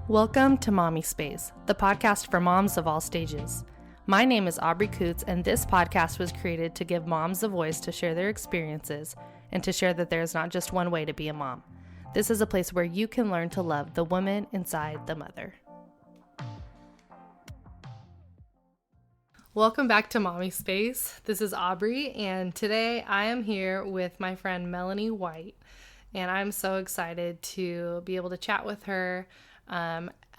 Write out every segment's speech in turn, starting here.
Welcome to Mommy Space, the podcast for moms of all stages. My name is Aubrey Coots, and this podcast was created to give moms a voice to share their experiences and to share that there is not just one way to be a mom. This is a place where you can learn to love the woman inside the mother. Welcome back to Mommy Space. This is Aubrey, and today I am here with my friend Melony White, and I'm so excited to be able to chat with her.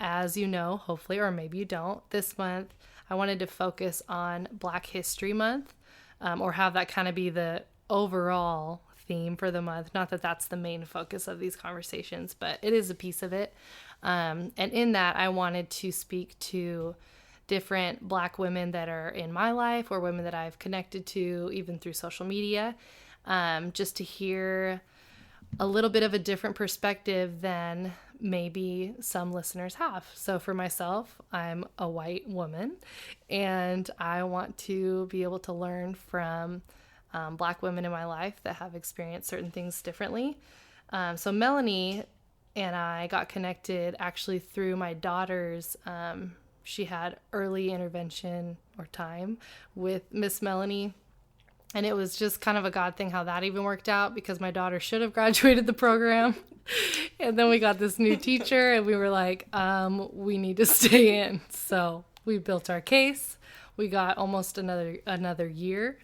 As you know, hopefully, or maybe you don't, this month I wanted to focus on Black History Month, or have that kind of be the overall theme for the month. Not that that's the main focus of these conversations, but it is a piece of it. And in that, I wanted to speak to different Black women that are in my life or women that I've connected to, even through social media, just to hear a little bit of a different perspective than maybe some listeners have. So for myself, I'm a white woman, and I want to be able to learn from Black women in my life that have experienced certain things differently. So Melony and I got connected actually through my daughter's, she had early intervention or time with Miss Melony. And it was just kind of a God thing how that even worked out, because my daughter should have graduated the program. And then we got this new teacher and we were like, we need to stay in. So we built our case. We got almost another year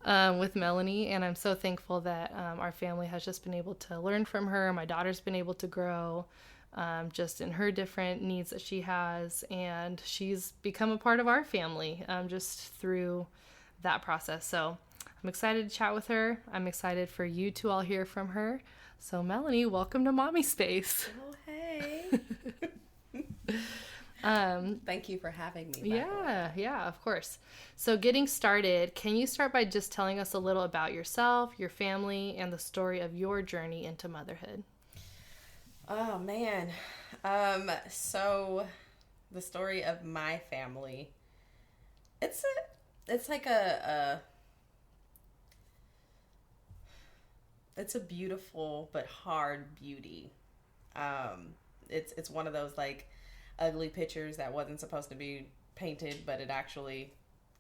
with Melony. And I'm so thankful that our family has just been able to learn from her. My daughter's been able to grow just in her different needs that she has. And she's become a part of our family just through that process. So I'm excited to chat with her. I'm excited for you to all hear from her. So Melony, welcome to Mommy Space. Oh, hey. Thank you for having me. Yeah, of course. So getting started, can you start by just telling us a little about yourself, your family, and the story of your journey into motherhood? Oh, man. So the story of my family, it's like it's a beautiful but hard beauty. It's one of those like ugly pictures that wasn't supposed to be painted, but it actually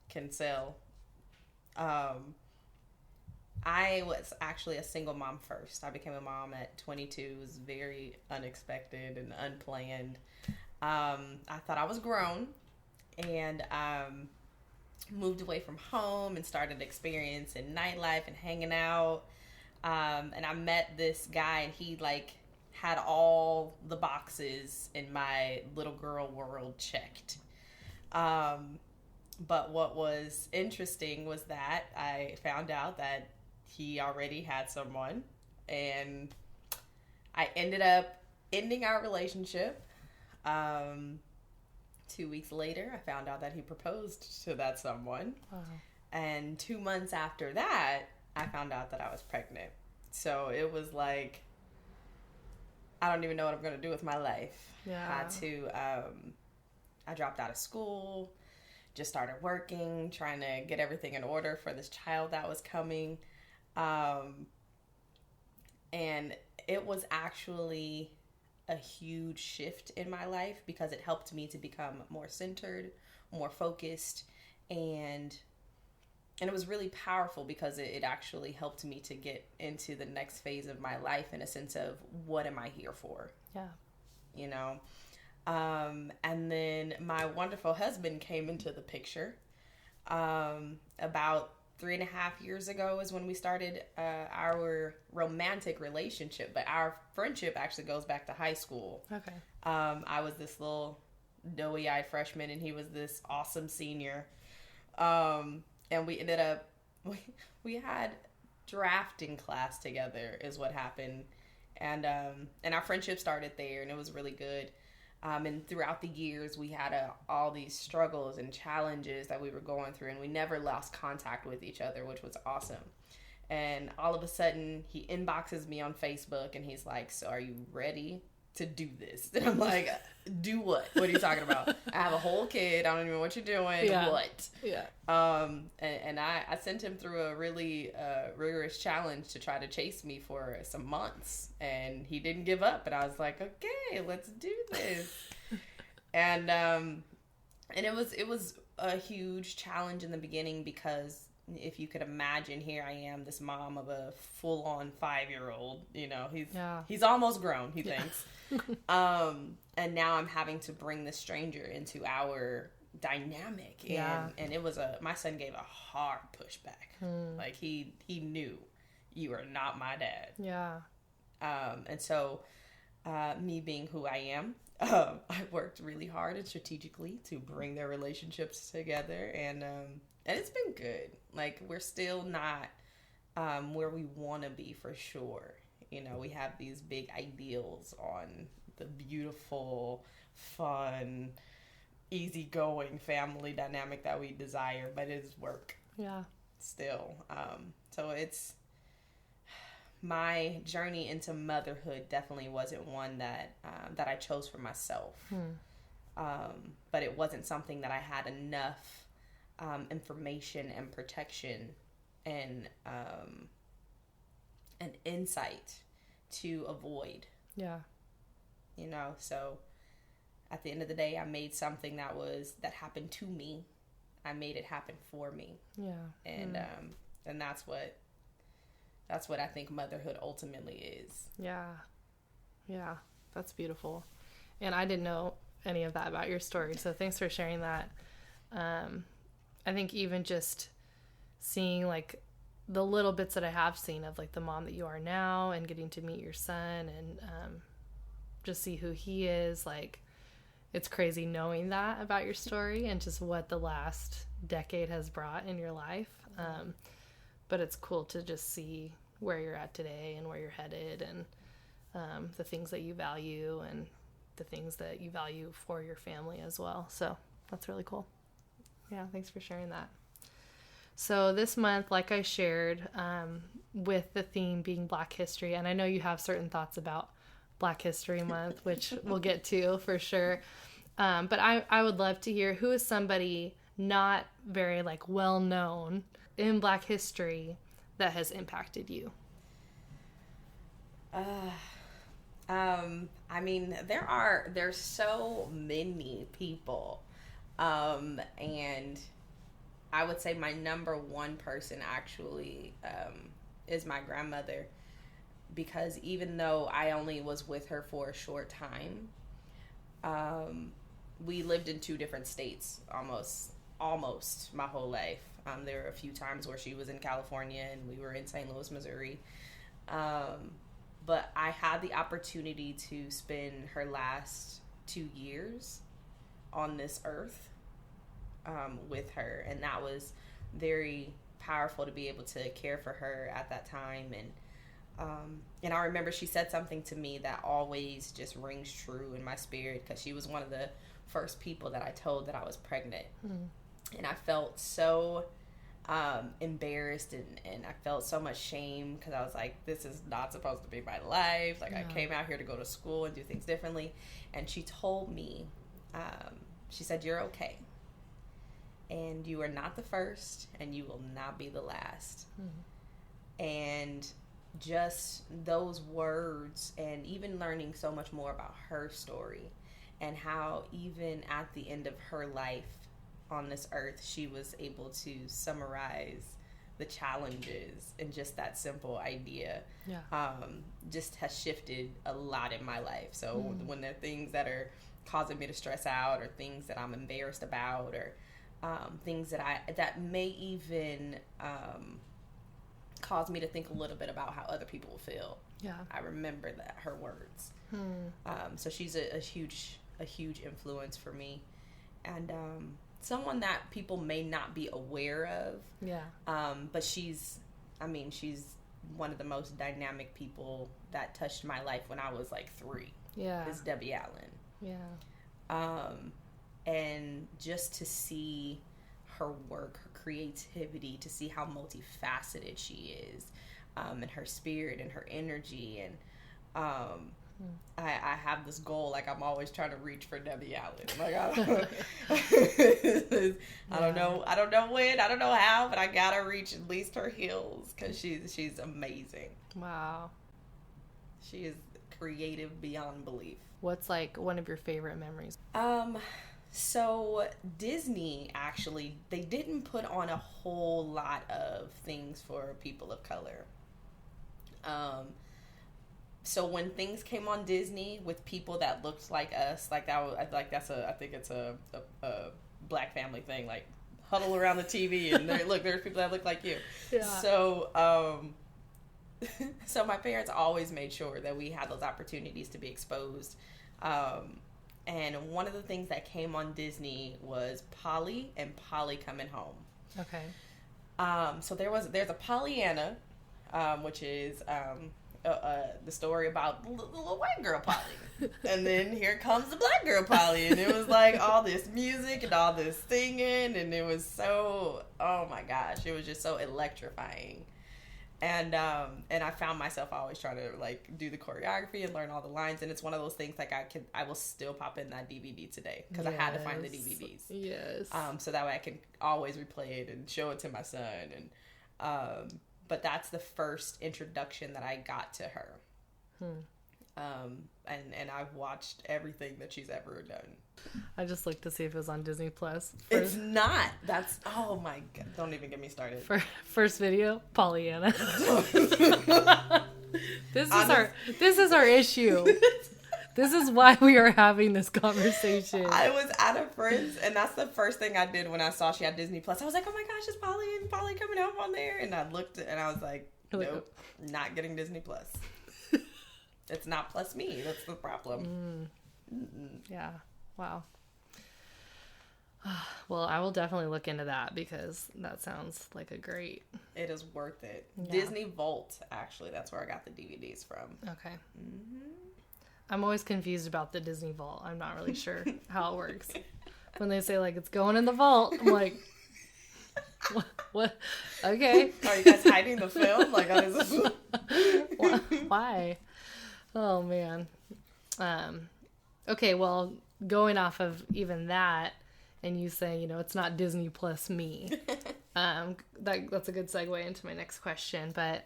can sell. I was actually a single mom first. I became a mom at 22. It was very unexpected and unplanned. I thought I was grown, and moved away from home and started experiencing nightlife and hanging out. And I met this guy, and he like had all the boxes in my little girl world checked. But what was interesting was that I found out that he already had someone, and I ended up ending our relationship. 2 weeks later, I found out that he proposed to that someone. Wow. And 2 months after that, I found out that I was pregnant. So it was like, I don't even know what I'm going to do with my life. Yeah. I dropped out of school, just started working, trying to get everything in order for this child that was coming. And it was actually a huge shift in my life, because it helped me to become more centered, more focused, and it was really powerful, because it actually helped me to get into the next phase of my life in a sense of, what am I here for? Yeah. You know? And then my wonderful husband came into the picture. About 3.5 years ago is when we started our romantic relationship, but our friendship actually goes back to high school. Okay. I was this little doughy-eyed freshman, and he was this awesome senior. And we ended up, we had drafting class together is what happened. And our friendship started there, and it was really good. And throughout the years, we had all these struggles and challenges that we were going through, and we never lost contact with each other, which was awesome. And all of a sudden, he inboxes me on Facebook, and he's like, "So are you ready to do this. And I'm like, do what? What are you talking about? I have a whole kid. I don't even know what you're doing. Yeah. What? Yeah. And I sent him through a really rigorous challenge to try to chase me for some months. And he didn't give up. And I was like, okay, let's do this. And it was a huge challenge in the beginning, because if you could imagine, here I am, this mom of a full-on 5-year-old, you know, he's almost grown, he thinks. And now I'm having to bring this stranger into our dynamic. And it was my son gave a hard pushback. Like he knew, you are not my dad. Yeah. And so, me being who I am, I worked really hard and strategically to bring their relationships together, and it's been good. Like, we're still not where we want to be, for sure. You know, we have these big ideals on the beautiful, fun, easygoing family dynamic that we desire, but it is work. Yeah. Still. So it's, my journey into motherhood definitely wasn't one that I chose for myself. But it wasn't something that I had enough information and protection and insight to avoid. Yeah. You know, so at the end of the day, I made something that happened to me. I made it happen for me. Yeah. And that's what I think motherhood ultimately is. Yeah. Yeah. That's beautiful. And I didn't know any of that about your story, so thanks for sharing that. I think even just seeing, like, the little bits that I have seen of, like, the mom that you are now, and getting to meet your son, and just see who he is, like, it's crazy knowing that about your story and just what the last decade has brought in your life. But it's cool to just see where you're at today and where you're headed, and the things that you value and the things that you value for your family as well. So that's really cool. Yeah, thanks for sharing that. So this month, like I shared, with the theme being Black History, and I know you have certain thoughts about Black History Month, which we'll get to for sure. But I would love to hear, who is somebody not very, like, well known in Black history that has impacted you? I mean, there's so many people. And I would say my number one person actually is my grandmother, because even though I only was with her for a short time, we lived in 2 different states almost my whole life. There were a few times where she was in California and we were in St. Louis, Missouri. But I had the opportunity to spend her last 2 years on this earth with her, and that was very powerful to be able to care for her at that time. And I remember she said something to me that always just rings true in my spirit, because she was one of the first people that I told that I was pregnant. And I felt so embarrassed, and I felt so much shame, because I was like, this is not supposed to be my life. Like, I came out here to go to school and do things differently. And she told me, she said, you're okay. And you are not the first, and you will not be the last. And just those words, and even learning so much more about her story, and how even at the end of her life on this earth, she was able to summarize the challenges in just that simple idea. Just has shifted a lot in my life. So when there are things that are causing me to stress out, or things that I'm embarrassed about, or things that may even cause me to think a little bit about how other people feel, I remember her words. So she's a huge influence for me, and someone that people may not be aware of. But she's one of the most dynamic people that touched my life when I was like 3. Is Debbie Allen. And just to see her work, her creativity, to see how multifaceted she is, and her spirit and her energy, and I have this goal, like I'm always trying to reach for Debbie Allen. Like I don't know when, I don't know how, but I gotta reach at least her heels because she's amazing. Wow. She is creative beyond belief. What's like one of your favorite memories? So Disney actually, they didn't put on a whole lot of things for people of color. So when things came on Disney with people that looked like us, like that was, like I think it's a Black family thing, like huddle around the TV and there's people that look like you. Yeah. So so my parents always made sure that we had those opportunities to be exposed. And one of the things that came on Disney was Polly and Polly Coming Home. Okay. So there's a Pollyanna, which is the story about the little white girl Polly. And then here comes the black girl Polly. And it was like all this music and all this singing. And it was so, oh my gosh, it was just so electrifying. And I found myself always trying to like do the choreography and learn all the lines. And it's one of those things like I will still pop in that DVD today because I had to find the DVDs. Yes. So that way I can always replay it and show it to my son. And but that's the first introduction that I got to her. And I've watched everything that she's ever done. I just looked to see if it was on Disney Plus. It's not. That's, oh my God. Don't even get me started. First video, Pollyanna. This is our issue. This is why we are having this conversation. I was at a friend's, and that's the first thing I did when I saw she had Disney Plus. I was like, oh my gosh, is Polly and Polly coming home on there? And I looked and I was like, nope, not getting Disney Plus. It's not plus me. That's the problem. Yeah. Wow. Well, I will definitely look into that because that sounds like a great... It is worth it. Yeah. Disney Vault, actually. That's where I got the DVDs from. Okay. I'm always confused about the Disney Vault. I'm not really sure how it works. When they say, like, it's going in the vault, I'm like, what? Okay. Are you guys hiding the film? Like, why? Oh, man. Okay, well, going off of even that, and you saying, it's not Disney plus me, that's a good segue into my next question. But,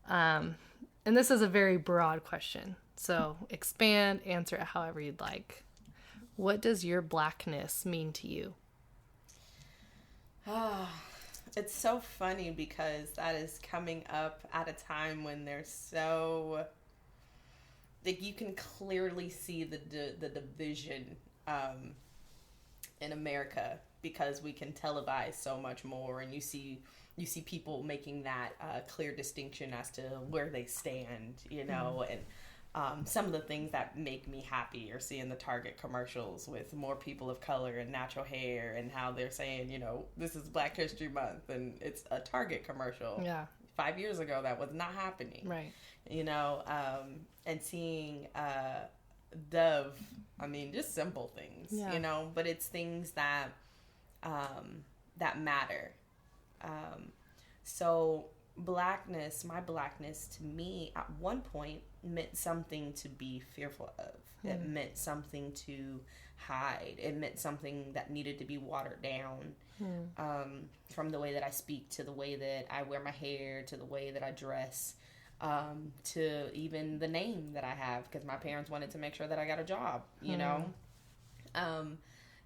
and this is a very broad question, so expand, answer it however you'd like. What does your Blackness mean to you? It's so funny because that is coming up at a time when there's so... Like, you can clearly see the division in America because we can televise so much more, and you see people making that clear distinction as to where they stand, and some of the things that make me happy are seeing the Target commercials with more people of color and natural hair, and how they're saying, this is Black History Month, and it's a Target commercial. Yeah. 5 years ago, that was not happening. Right. And seeing Dove, I mean, just simple things, but it's things that that matter. So Blackness, my Blackness to me at one point meant something to be fearful of. It meant something to hide. It meant something that needed to be watered down. From the way that I speak to the way that I wear my hair to the way that I dress. To even the name that I have, because my parents wanted to make sure that I got a job,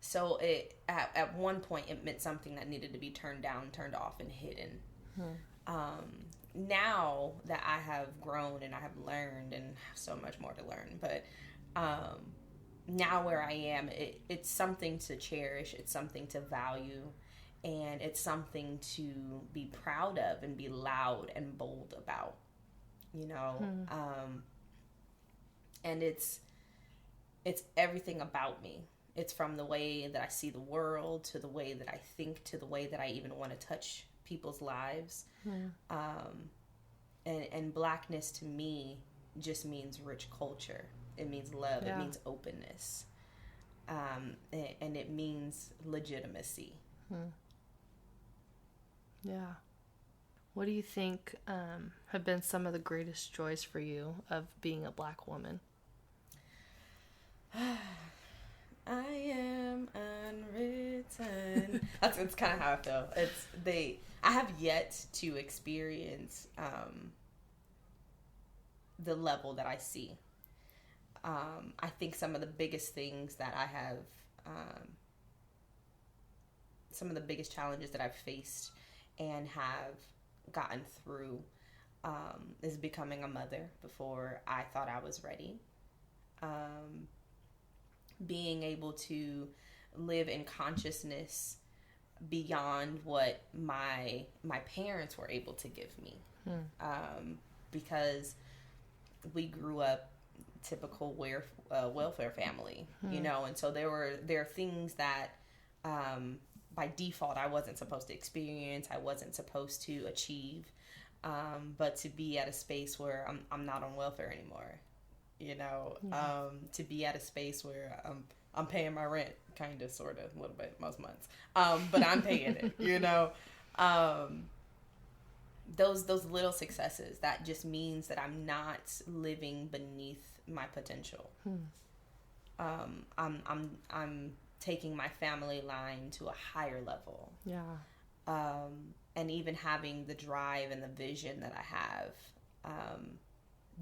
so it at one point it meant something that needed to be turned down, turned off, and hidden. Now that I have grown and I have learned and have so much more to learn, but now where I am, it's something to cherish, it's something to value, and it's something to be proud of and be loud and bold about. And it's everything about me. It's from the way that I see the world, to the way that I think, to the way that I even want to touch people's lives. And Blackness to me just means rich culture. It means love. Yeah. It means openness. And it means legitimacy. Yeah. What do you think have been some of the greatest joys for you of being a Black woman? man. It's kind of how I feel. I have yet to experience the level that I see. I think some of the biggest things that I have, some of the biggest challenges that I've faced and have gotten through is becoming a mother before I thought I was ready. Being able to live in consciousness beyond what my parents were able to give me. Because we grew up typical welfare family, you know, and so there are things that by default I wasn't supposed to experience, I wasn't supposed to achieve, but to be at a space where I'm not on welfare anymore, you know, to be at a space where I'm paying my rent, kind of, sort of, a little bit, most months, but I'm paying it, you know. Those little successes, that just means that I'm not living beneath my potential. I'm taking my family line to a higher level. Yeah. And even having the drive and the vision that I have,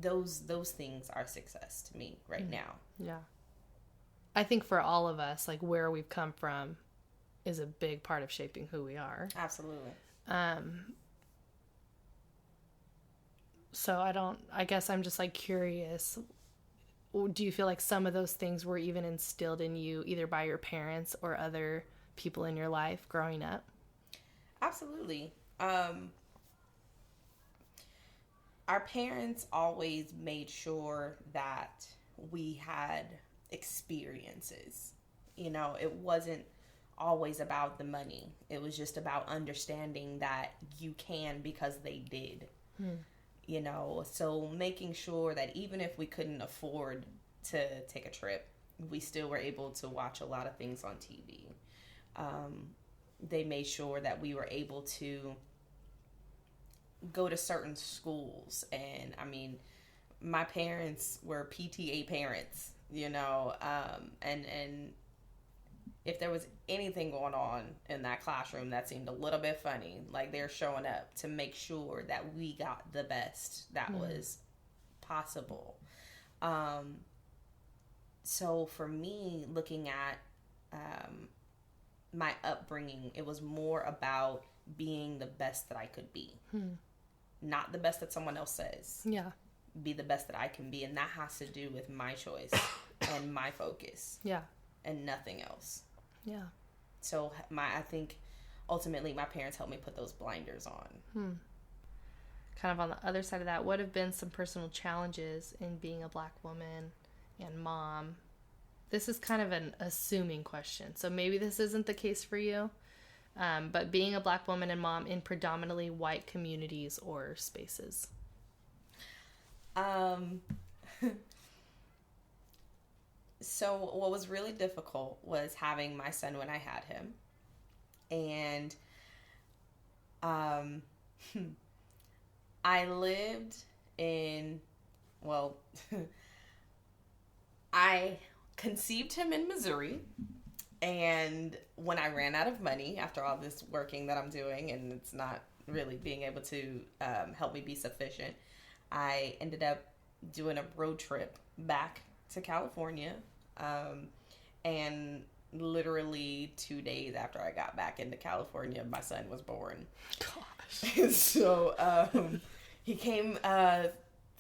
those things are success to me right now. Yeah. I think for all of us, like, where we've come from is a big part of shaping who we are. Absolutely. So I guess I'm just like curious, do you feel like some of those things were even instilled in you either by your parents or other people in your life growing up? Absolutely. Our parents always made sure that we had experiences. You know, it wasn't always about the money. It was just about understanding that you can because they did. You know, so making sure that even if we couldn't afford to take a trip, we still were able to watch a lot of things on TV. They made sure that we were able to go to certain schools. And I mean, my parents were PTA parents, you know, and if there was anything going on in that classroom that seemed a little bit funny, like, they're showing up to make sure that we got the best that was possible. So for me, looking at my upbringing, it was more about being the best that I could be. Not the best that someone else says. Yeah. Be the best that I can be. And that has to do with my choice and my focus. Yeah. And nothing else. Yeah. So I think ultimately my parents helped me put those blinders on. Kind of on the other side of that, what have been some personal challenges in being a Black woman and mom? This is kind of an assuming question, so maybe this isn't the case for you, but being a Black woman and mom in predominantly white communities or spaces. So what was really difficult was having my son when I had him. And I lived in, well, I conceived him in Missouri. And when I ran out of money after all this working that I'm doing, and it's not really being able to help me be sufficient, I ended up doing a road trip back to California. And literally 2 days after I got back into California, my son was born. Gosh. So, he came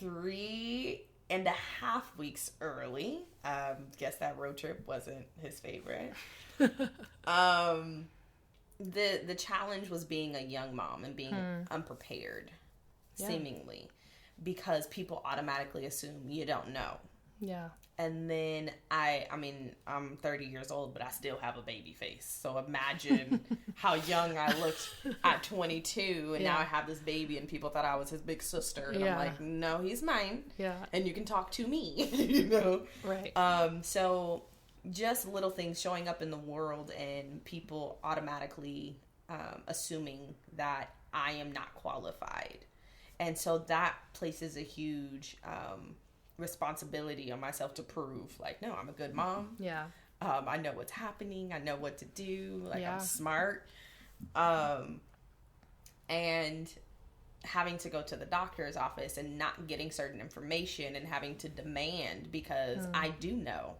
3.5 weeks early. Guess that road trip wasn't his favorite. The challenge was being a young mom and being unprepared, seemingly, because people automatically assume you don't know. Yeah. And then I mean, I'm 30 years old, but I still have a baby face. So imagine how young I looked at 22, and now I have this baby, and people thought I was his big sister. And I'm like, no, he's mine. Yeah. And you can talk to me, you know? Right. So just little things showing up in the world and people automatically assuming that I am not qualified. And so that places a huge responsibility on myself to prove, like, no, I'm a good mom. Yeah. I know what's happening. I know what to do. Like, Yeah. I'm smart. And having to go to the doctor's office and not getting certain information and having to demand because I do know.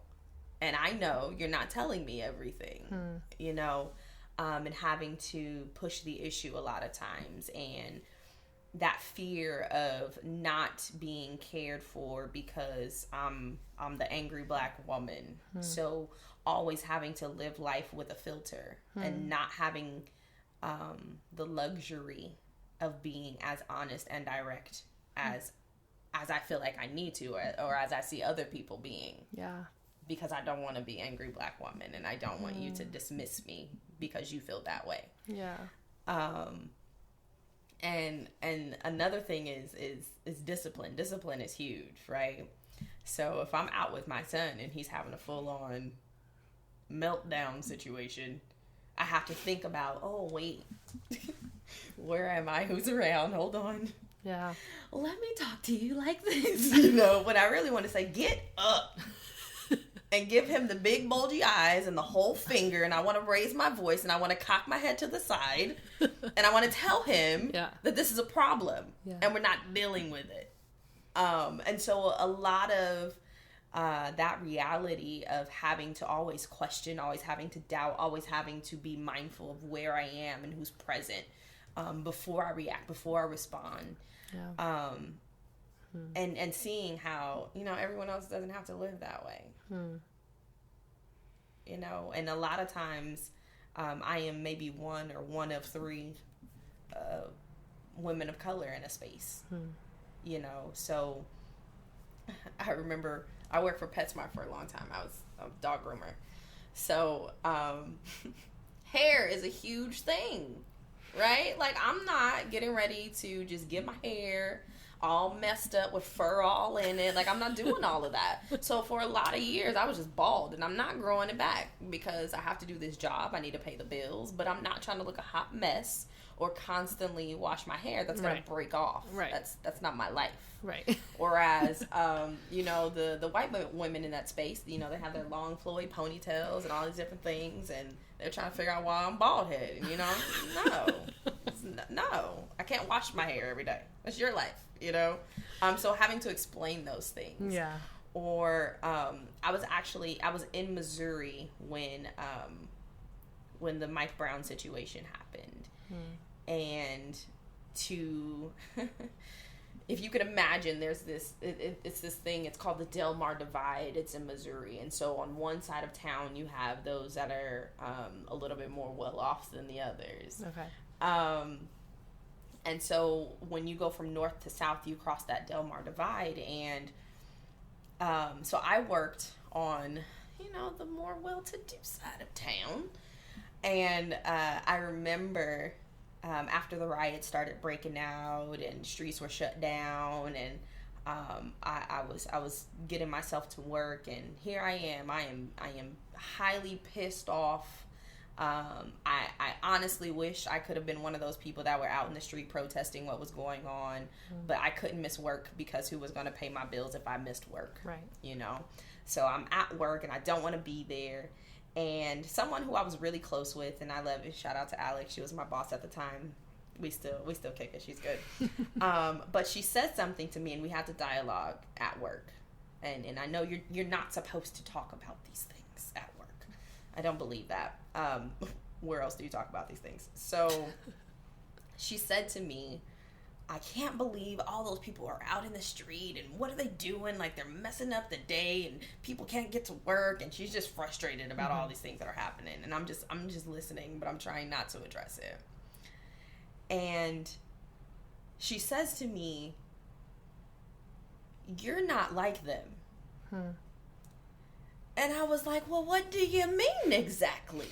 And I know you're not telling me everything, you know, and having to push the issue a lot of times. And that fear of not being cared for because I'm the angry Black woman. So always having to live life with a filter and not having the luxury of being as honest and direct as I feel like I need to, or as I see other people being. Yeah. Because I don't want to be angry Black woman, and I don't want you to dismiss me because you feel that way. Yeah. And another thing is discipline. Discipline is huge, right? So if I'm out with my son and he's having a full on meltdown situation, I have to think about, oh wait, where am I? Who's around? Hold on. Yeah. Let me talk to you like this. You know, when I really want to say, get up. And give him the big bulgy eyes and the whole finger, and I want to raise my voice and I want to cock my head to the side and I want to tell him that this is a problem and we're not dealing with it. And so a lot of that reality of having to always question, always having to doubt, always having to be mindful of where I am and who's present before I react, before I respond. Yeah. And seeing how, you know, everyone else doesn't have to live that way. You know, and a lot of times I am maybe one of three women of color in a space. You know, so I remember I worked for PetSmart for a long time. I was a dog groomer. So hair is a huge thing, right? Like, I'm not getting ready to just get my hair all messed up with fur all in it. Like, I'm not doing all of that. So for a lot of years, I was just bald, and I'm not growing it back because I have to do this job. I need to pay the bills, but I'm not trying to look a hot mess or constantly wash my hair. That's going to break off. Right. That's not my life. Right. Whereas, you know, the white women in that space, you know, they have their long flowy ponytails and all these different things, and they're trying to figure out why I'm bald headed. You know, no, I can't wash my hair every day. That's your life. You know, so having to explain those things. Yeah. Or I was in Missouri when the Mike Brown situation happened, and to if you could imagine, there's this it's this thing. It's called the Del Mar Divide. It's in Missouri, and so on one side of town you have those that are a little bit more well off than the others. Okay. And so when you go from north to south, you cross that Del Mar Divide. And so I worked on, you know, the more well-to-do side of town. And I remember after the riots started breaking out and streets were shut down, and I was getting myself to work, and here I am highly pissed off. I honestly wish I could have been one of those people that were out in the street protesting what was going on, but I couldn't miss work because who was going to pay my bills if I missed work? Right. You know? So I'm at work and I don't want to be there. And someone who I was really close with, and I love it, shout out to Alex, she was my boss at the time. We still kick it. She's good. But she said something to me, and we had to dialogue at work. And I know you're not supposed to talk about these things at work. I don't believe that. Where else do you talk about these things? So she said to me, I can't believe all those people are out in the street, and what are they doing? Like, they're messing up the day, and people can't get to work, and she's just frustrated about all these things that are happening. And I'm just listening, but I'm trying not to address it. And she says to me, you're not like them. And I was like, well, what do you mean exactly?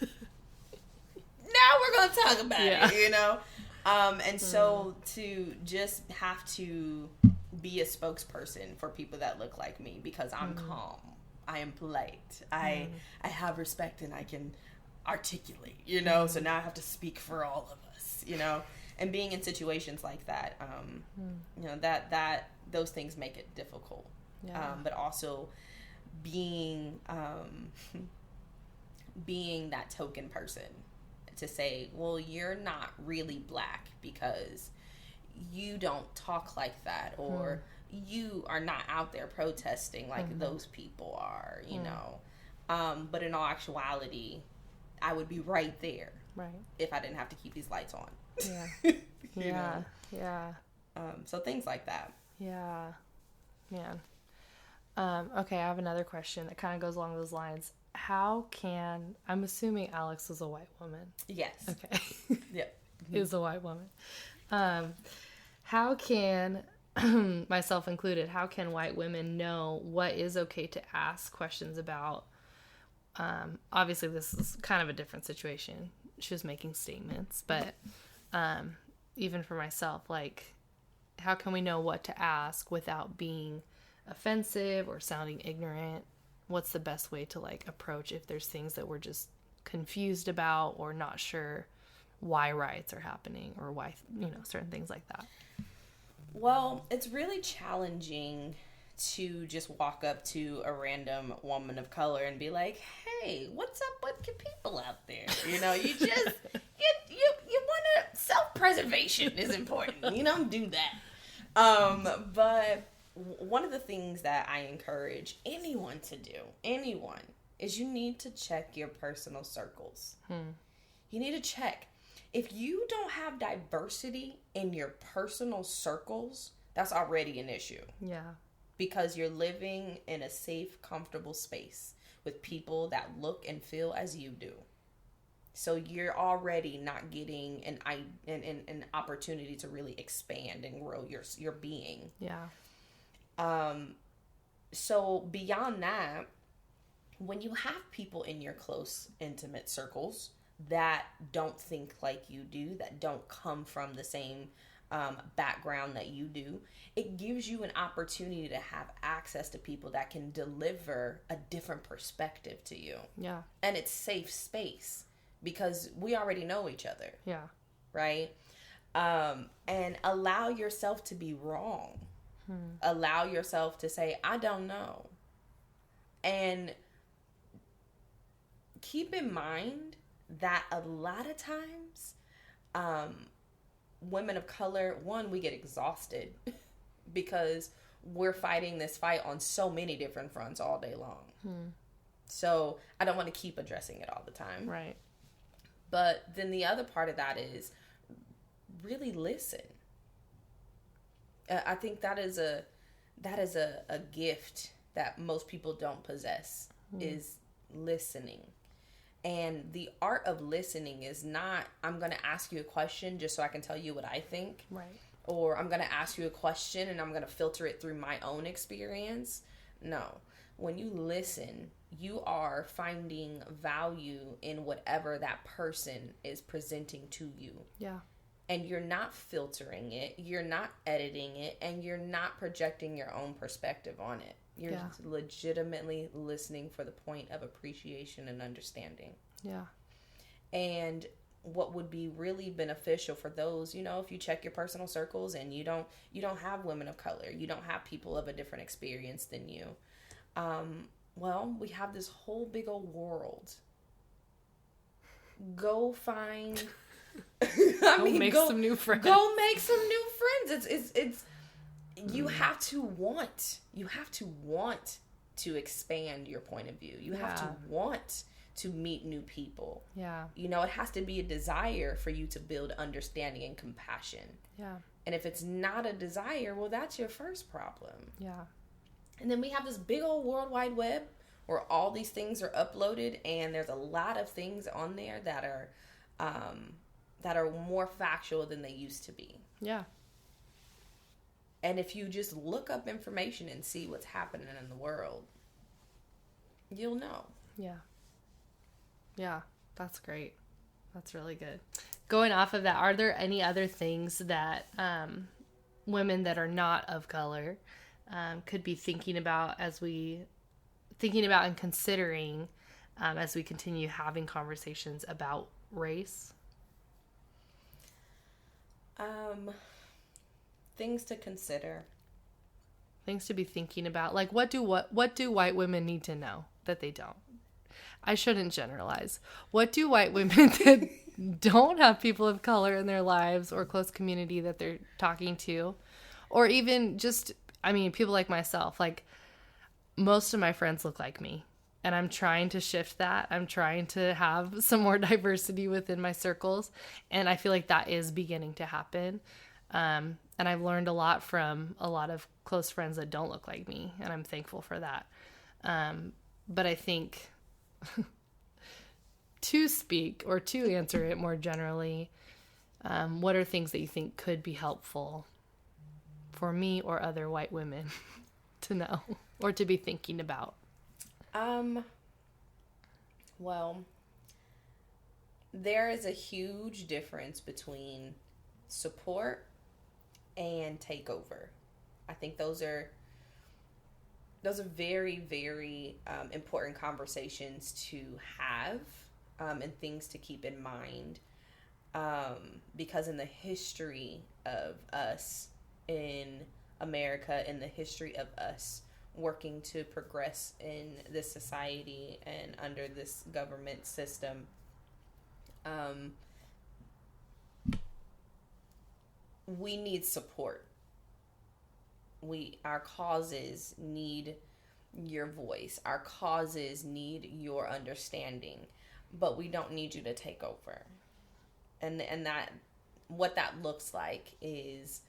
Now we're going to talk about it, you know? And so to just have to be a spokesperson for people that look like me, because I'm calm, I am polite, I have respect, and I can articulate, you know? So now I have to speak for all of us, you know? And being in situations like that, you know, that those things make it difficult. Yeah. But also being being that token person to say, well, you're not really black because you don't talk like that, or you are not out there protesting like those people are, you know. But in all actuality, I would be right there, right, if I didn't have to keep these lights on. Yeah. Yeah. know? Yeah. So things like that. Yeah. Man. Okay, I have another question that kind of goes along those lines. I'm assuming Alex was a white woman. Yes. Okay. Yep. Is a white woman. How can, myself included, how can white women know what is okay to ask questions about? Obviously, this is kind of a different situation. She was making statements, but even for myself, like, how can we know what to ask without being offensive or sounding ignorant? What's the best way to, like, approach if there's things that we're just confused about or not sure why riots are happening or why, certain things like that? Well, it's really challenging to just walk up to a random woman of color and be like, hey, what's up with your people out there? You just, you want to, self-preservation is important. You don't do that. But one of the things that I encourage anyone to do, is you need to check your personal circles. You need to check. If you don't have diversity in your personal circles, that's already an issue. Yeah. Because you're living in a safe, comfortable space with people that look and feel as you do. So you're already not getting an opportunity to really expand and grow your being. Yeah. So beyond that, when you have people in your close, intimate circles that don't think like you do, that don't come from the same background that you do, it gives you an opportunity to have access to people that can deliver a different perspective to you. Yeah. And it's safe space because we already know each other. Yeah. Right? And allow yourself to be wrong. Allow yourself to say, I don't know. And keep in mind that a lot of times, women of color, one, we get exhausted because we're fighting this fight on so many different fronts all day long. So I don't want to keep addressing it all the time. Right. But then the other part of that is really listen. I think that is a gift that most people don't possess, is listening. And the art of listening is not, I'm going to ask you a question just so I can tell you what I think. Right. Or I'm going to ask you a question and I'm going to filter it through my own experience. No. When you listen, you are finding value in whatever that person is presenting to you. Yeah. And you're not filtering it, you're not editing it, and you're not projecting your own perspective on it. You're just legitimately listening for the point of appreciation and understanding. Yeah. And what would be really beneficial for those, if you check your personal circles and you don't have women of color, you don't have people of a different experience than you. Well, we have this whole big old world. Go find... make some new friends. Go make some new friends. It's you have to want to expand your point of view. You have to want to meet new people. Yeah. It has to be a desire for you to build understanding and compassion. Yeah. And if it's not a desire, well, that's your first problem. Yeah. And then we have this big old World Wide Web where all these things are uploaded, and there's a lot of things on there that are more factual than they used to be. Yeah. And if you just look up information and see what's happening in the world, you'll know. Yeah. Yeah, that's great. That's really good. Going off of that, are there any other things that women that are not of color could be thinking about and considering as we continue having conversations about race? Things to consider. things to be thinking about. Like, what do white women need to know that they don't? I shouldn't generalize. What do white women that don't have people of color in their lives or close community that they're talking to, or even just, I mean, people like myself, like most of my friends look like me, and I'm trying to shift that. I'm trying to have some more diversity within my circles, and I feel like that is beginning to happen. And I've learned a lot from a lot of close friends that don't look like me, and I'm thankful for that. But I think to speak or to answer it more generally, what are things that you think could be helpful for me or other white women to know or to be thinking about? Well, there is a huge difference between support and takeover. I think those are very, very important conversations to have, and things to keep in mind, because in the history of us in America, in the history of us working to progress in this society and under this government system, we need support. Our causes need your voice. Our causes need your understanding, but we don't need you to take over. And that, what that looks like is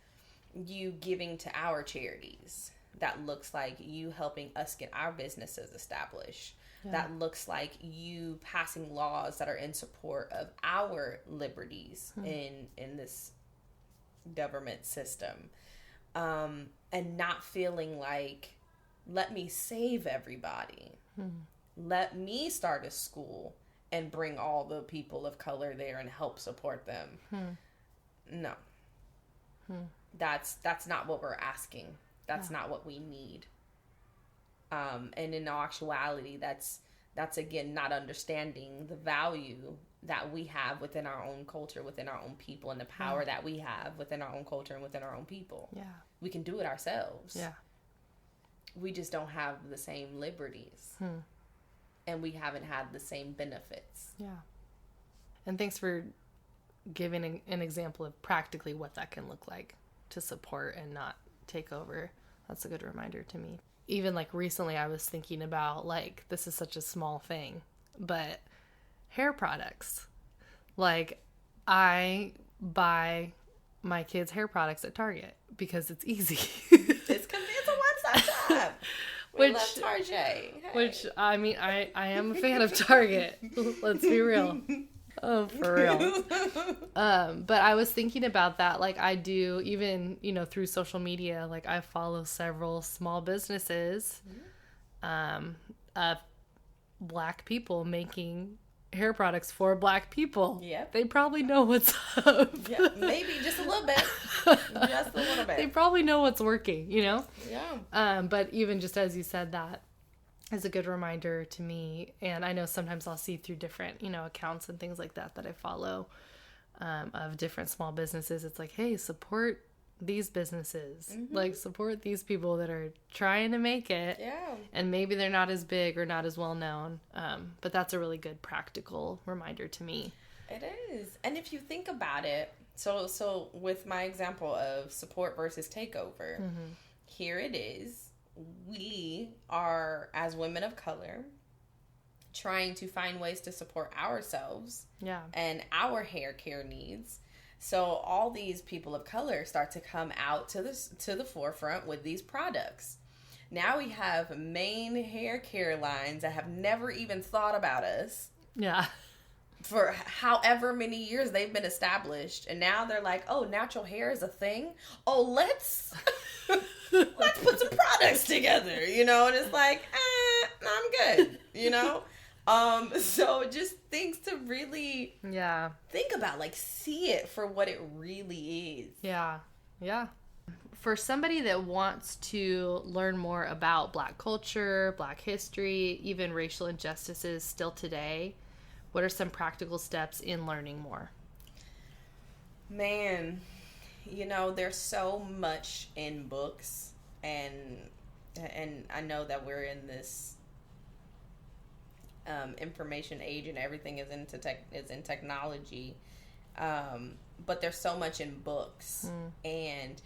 you giving to our charities. That looks like you helping us get our businesses established. Yeah. That looks like you passing laws that are in support of our liberties in this government system. And not feeling like, let me save everybody. Let me start a school and bring all the people of color there and help support them. No. That's not what we're asking. That's not what we need. And in actuality, that's again not understanding the value that we have within our own culture, within our own people, and the power that we have within our own culture and within our own people. Yeah. We can do it ourselves. Yeah. We just don't have the same liberties. And we haven't had the same benefits. Yeah. And thanks for giving an example of practically what that can look like to support and not take over. That's a good reminder to me. Even like recently I was thinking about, like, this is such a small thing, but hair products. Like, I buy my kids' hair products at Target because it's easy. It's a one-stop shop. We love Target. Hey. Which, I mean, I am a fan of Target. Let's be real. Oh, for real. But I was thinking about that. Like, I do, even, through social media, like, I follow several small businesses of Black people making hair products for Black people. Yep. They probably know what's up. Yeah, maybe just a little bit. Just a little bit. They probably know what's working, Yeah. But even just as you said, that is a good reminder to me. And I know sometimes I'll see through different, accounts and things like that I follow of different small businesses. It's like, hey, support these businesses. Like, support these people that are trying to make it. Yeah. And maybe they're not as big or not as well known. But that's a really good practical reminder to me. It is. And if you think about it, so with my example of support versus takeover, here it is. We are, as women of color, trying to find ways to support ourselves and our hair care needs. So all these people of color start to come out to the forefront with these products. Now we have main hair care lines that have never even thought about us. Yeah. For however many years they've been established. And now they're like, oh, natural hair is a thing? Oh, let's put some products together, And it's like, I'm good, So just things to really think about, like, see it for what it really is. Yeah. Yeah. For somebody that wants to learn more about Black culture, Black history, even racial injustices still today, what are some practical steps in learning more? Man, there's so much in books and I know that we're in this information age and everything is in technology, but there's so much in books and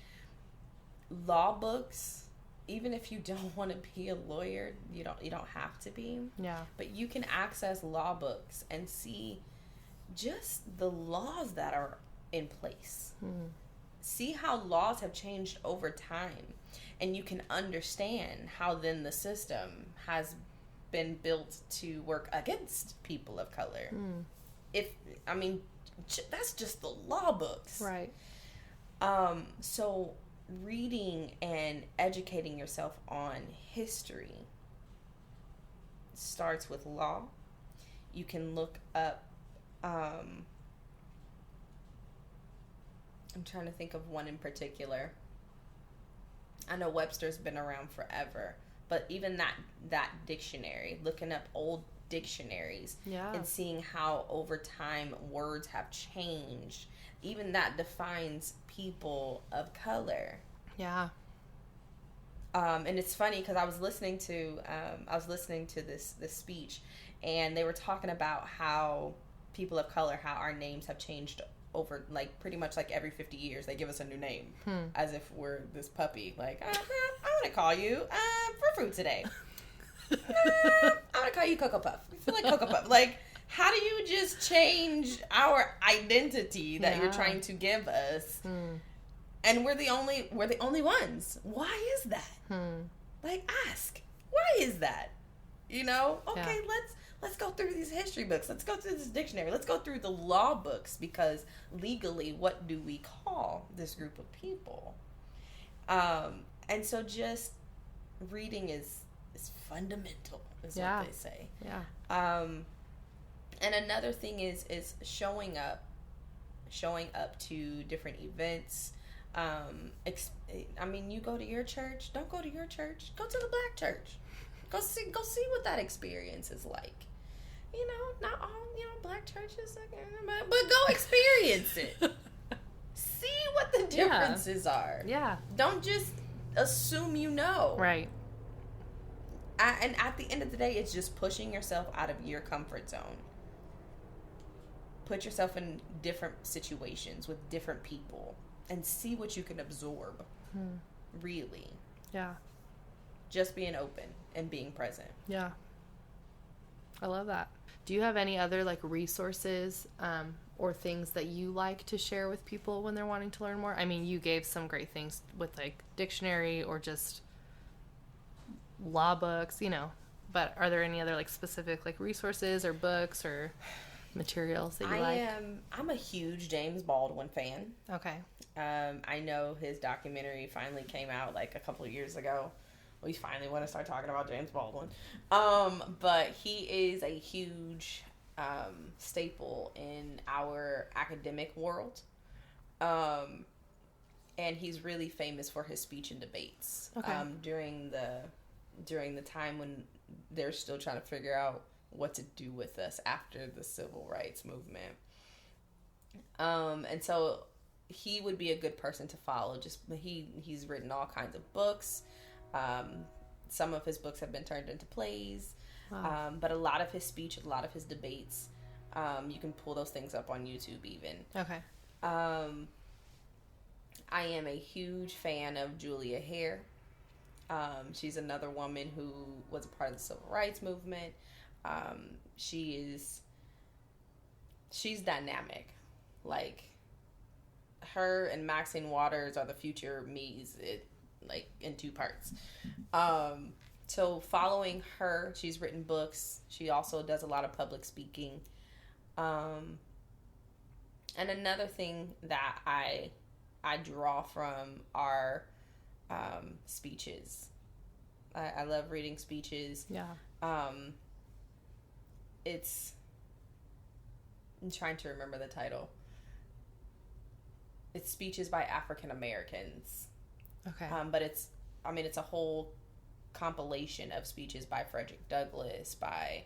law books. Even if you don't want to be a lawyer, you don't have to be. Yeah. But you can access law books and see just the laws that are in place. See how laws have changed over time, and you can understand how then the system has been built to work against people of color. That's just the law books, right? So reading and educating yourself on history starts with law. You can look up I'm trying to think of one in particular. I know Webster's been around forever, but even that dictionary, looking up old dictionaries and seeing how over time words have changed, even that defines people of color. Yeah. And it's funny because I was listening to this speech, and they were talking about how people of color, how our names have changed over, like, pretty much like every 50 years they give us a new name, as if we're this puppy. Like, I'm gonna call you fruit today. I'm gonna call you Cocoa Puff. I feel like Cocoa Puff. Like, how do you just change our identity that you're trying to give us? And we're the only ones. Why is that? Like, ask. Why is that? You know? Okay, let's go through these history books. Let's go through this dictionary. Let's go through the law books, because legally, what do we call this group of people? And so just reading is fundamental, is what they say. Yeah. And another thing is showing up to different events. You go to your church. Don't go to your church. Go to the Black church. Go see what that experience is like. You know, not all Black churches, but go experience it. See what the differences are. Yeah. Don't just assume you know. Right. And at the end of the day, it's just pushing yourself out of your comfort zone. Put yourself in different situations with different people and see what you can absorb. Really. Yeah. Just being open and being present. Yeah. I love that. Do you have any other resources or things that you like to share with people when they're wanting to learn more? I mean, you gave some great things with dictionary or just law books, but are there any other specific resources or books or materials that you like? I'm a huge James Baldwin fan. Okay. I know his documentary finally came out a couple of years ago. We finally want to start talking about James Baldwin. But he is a huge staple in our academic world. And he's really famous for his speech and debates. Okay. During the time when they're still trying to figure out what to do with us after the civil rights movement. And so he would be a good person to follow. He's written all kinds of books. Some of his books have been turned into plays. Wow. But a lot of his speech, a lot of his debates, you can pull those things up on YouTube even. Okay. I am a huge fan of Julia Hare. She's another woman who was a part of the civil rights movement. She's dynamic. Her and Maxine Waters are the future me's, in two parts. So following her, she's written books. She also does a lot of public speaking. And another thing that I draw from are speeches. I love reading speeches. Yeah. I'm trying to remember the title. It's Speeches by African Americans. Okay. But it's a whole compilation of speeches by Frederick Douglass, by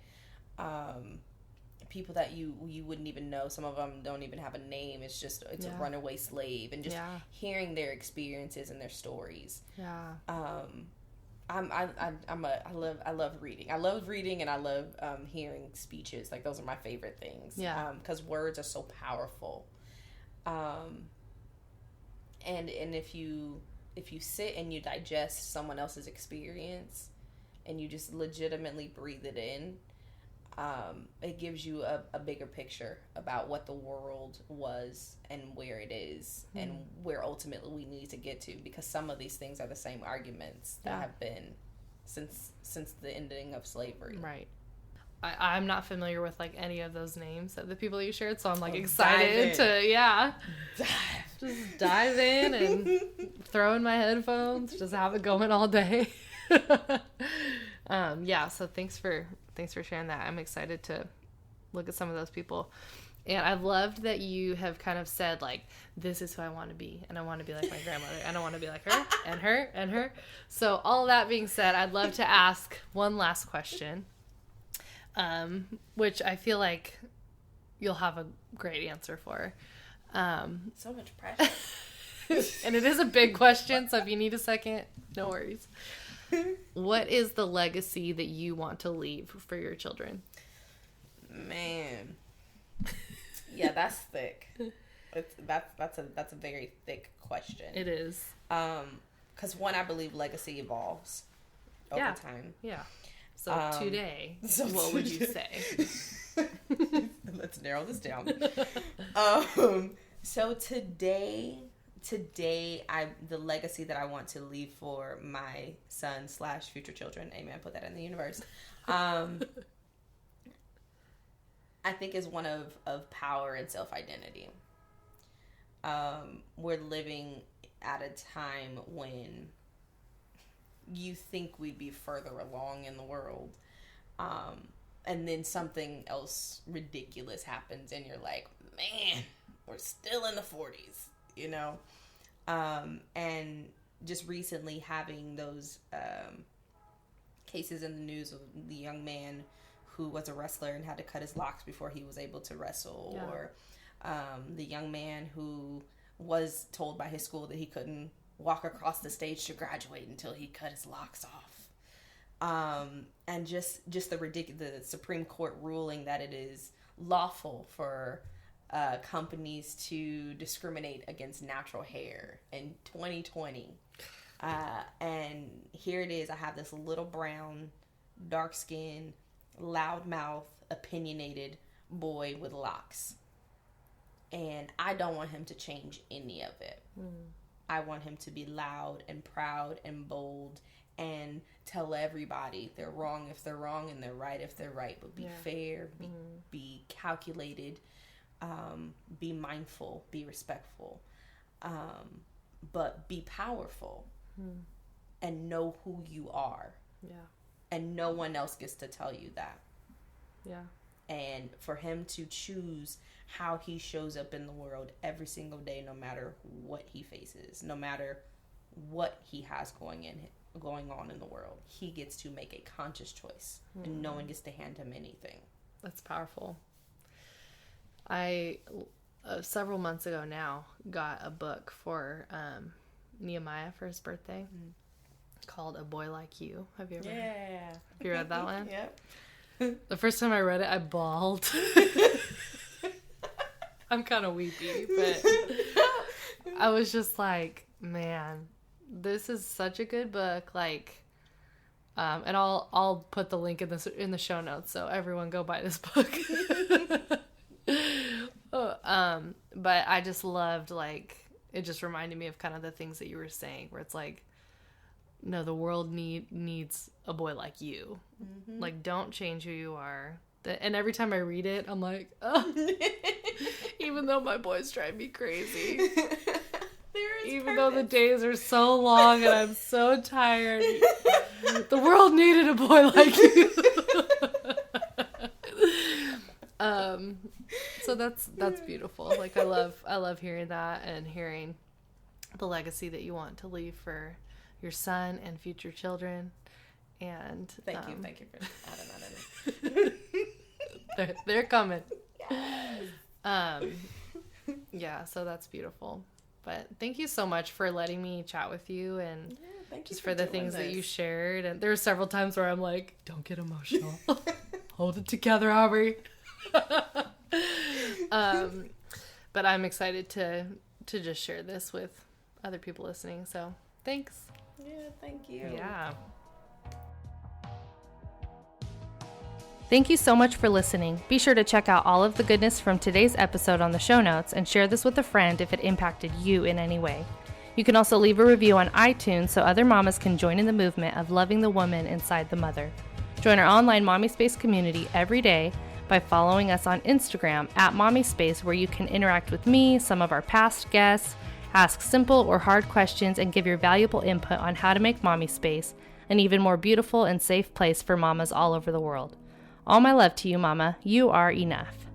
people that you wouldn't even know. Some of them don't even have a name. It's a runaway slave, and just hearing their experiences and their stories. Yeah. I love reading. I love reading, and I love hearing speeches. Like, those are my favorite things. Yeah. Because words are so powerful. And if you sit and you digest someone else's experience, and you just legitimately breathe it in, it gives you a bigger picture about what the world was and where it is, and where ultimately we need to get to, because some of these things are the same arguments that have been since the ending of slavery. Right. I'm not familiar with like any of those names of the people you shared, so I'm like excited to just dive in and throw in my headphones, just have it going all day. So thanks for sharing that. I'm excited to look at some of those people. And I've loved that you have kind of said, like, this is who I want to be, and I want to be like my grandmother, and I want to be like her, and her, and her. So all that being said, I'd love to ask one last question, which I feel like you'll have a great answer for. So much pressure. And it is a big question, so if you need a second, no worries. What is the legacy that you want to leave for your children? Man. Yeah, that's thick. That's a very thick question. It is. Because one, I believe legacy evolves over time. Yeah. So today, what would you say? Let's narrow this down. So today, the legacy that I want to leave for my son / future children, amen, put that in the universe, I think is one of power and self-identity. We're living at a time when you think we'd be further along in the world, and then something else ridiculous happens, and you're like, man, we're still in the 40s, you know? And just recently having those cases in the news of the young man who was a wrestler and had to cut his locks before he was able to wrestle, or the young man who was told by his school that he couldn't walk across the stage to graduate until he cut his locks off. And just the Supreme Court ruling that it is lawful for companies to discriminate against natural hair in 2020. And here it is. I have this little brown, dark skin, loudmouth, opinionated boy with locks. And I don't want him to change any of it. I want him to be loud and proud and bold and tell everybody they're wrong if they're wrong and they're right if they're right. But be fair, be calculated, be mindful, be respectful, but be powerful and know who you are. Yeah. And no one else gets to tell you that. Yeah. And for him to choose how he shows up in the world every single day, no matter what he faces, no matter what he has going on in the world, he gets to make a conscious choice, and no one gets to hand him anything. That's powerful. I several months ago now got a book for Nehemiah for his birthday. Called A Boy Like You. Have you read that one? Yep. The first time I read it, I bawled. I'm kind of weepy, but I was just like, man, this is such a good book. Like, and I'll put the link in the show notes, so everyone go buy this book. But I just loved, like, it just reminded me of kind of the things that you were saying, where it's like, no, the world needs a boy like you. Like, don't change who you are. And every time I read it, I'm like, oh, even though my boys drive me crazy, even though the days are so long and I'm so tired, the world needed a boy like you. So that's beautiful. Like, I love hearing that and hearing the legacy that you want to leave for your son and future children. And thank you for adding that in. They're coming. Yeah, so that's beautiful. But thank you so much for letting me chat with you and just for the things that you shared. And there were several times where I'm like, don't get emotional. Hold it together, Aubrey. But I'm excited to just share this with other people listening. So thanks. Yeah, thank you. Yeah. Thank you so much for listening. Be sure to check out all of the goodness from today's episode on the show notes and share this with a friend if it impacted you in any way. You can also leave a review on iTunes so other mamas can join in the movement of loving the woman inside the mother. Join our online Mommy Space community every day by following us on Instagram at Mommy Space, where you can interact with me, some of our past guests, ask simple or hard questions, and give your valuable input on how to make Mommy Space an even more beautiful and safe place for mamas all over the world. All my love to you, Mama. You are enough.